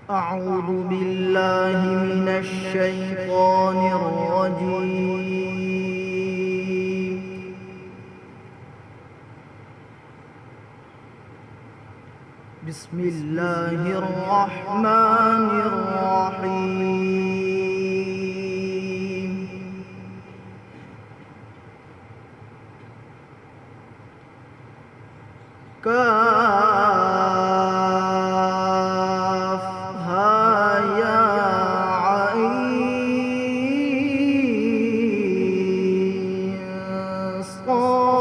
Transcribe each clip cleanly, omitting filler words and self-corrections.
أعوذ بالله من الشيطان الرجيم. بسم الله الرحمن الرحيم. كافها يا عين صاد.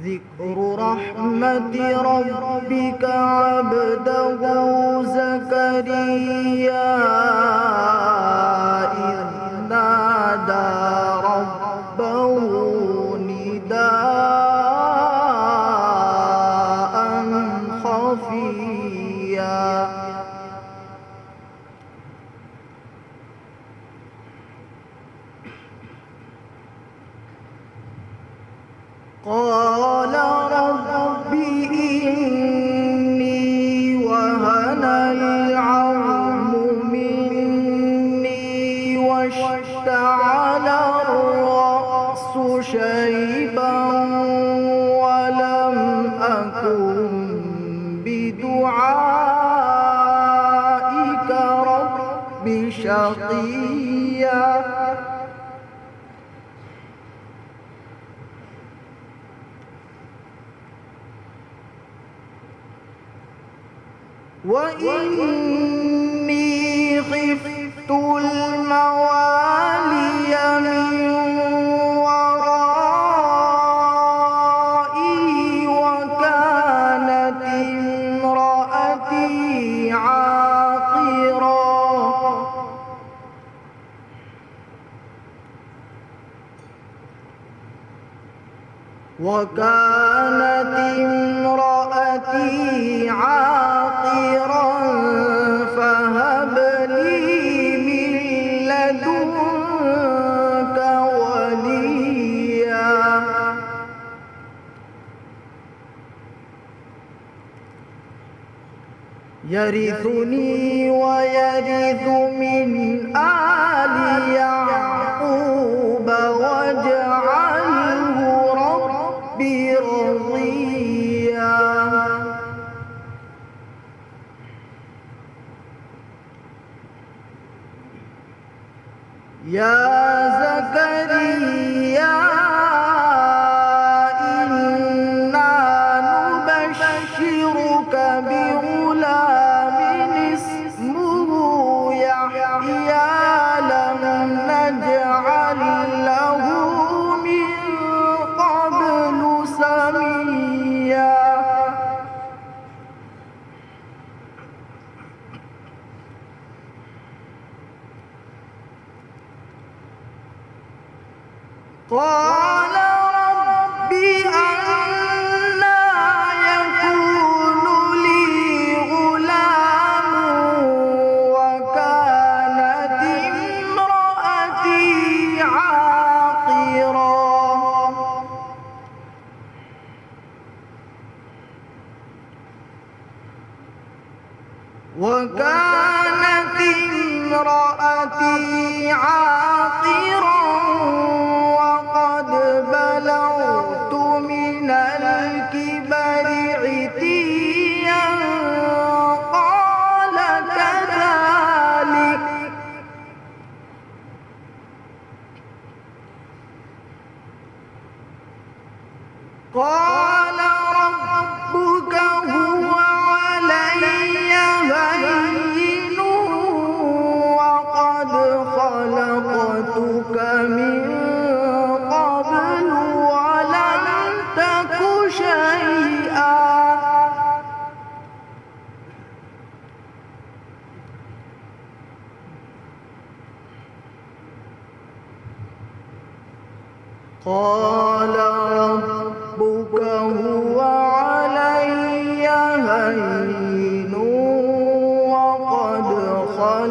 ذكر رحمة ربك عبده زكريا إذ نادى ربه نداء خفيا. قال رب إني وهن العظم مني واشتعل الرأس شيبا ولم أكن بدعائك رب شقيا. وإني خفت الموالي من ورائي وكانت امرأتي عاقرا. فهب لي من لدنك وليا. يرثني ويرث من آل يعقوب واجعله رب رضيا. يا زكريا إنا نبشرك بغلام اسمه يحيى لم نجعل له من قبل سميا. قال رب أنى يكون لي غلام وكانت امرأتي عاقرا. وقد بلغت من الكبر عتيا. قال كذلك قال ربك هو علي هين وقد خلقتك من قبل ولم تك شيئا. قال ربك هو علي هين وقد خلقتك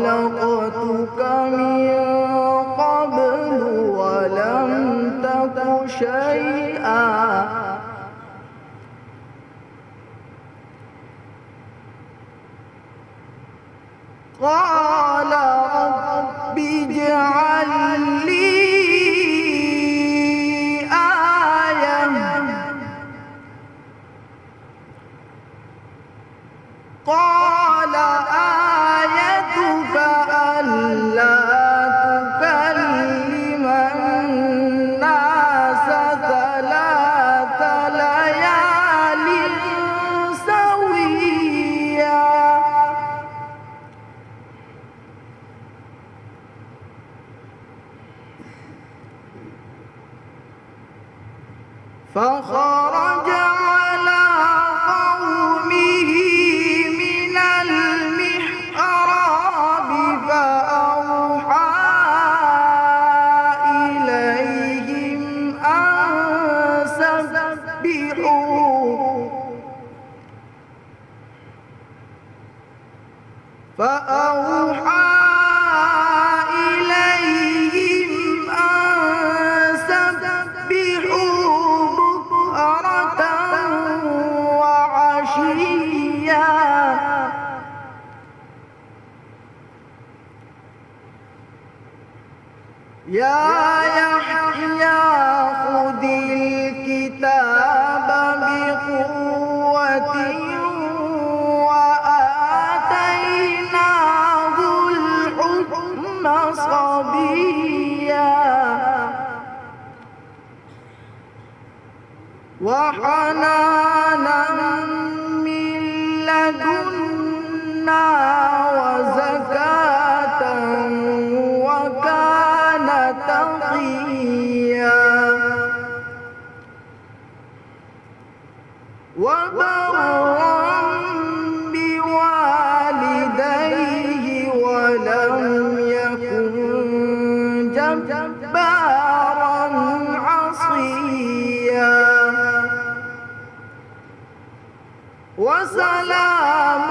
شيئا قال رب اجعل لي آية قال آيتك ألا تكلم الناس 3 ليال سويا فخرج على قومه من المحراب فأوحى إليهم أن سبحوا يا يحيى خذ الكتاب بقوة وآتيناه الحكم صبيا وحنانا من لدنا وزكاة وكان تقيا وبرا بوالديه ولم يكن جبارا عصيا وسلام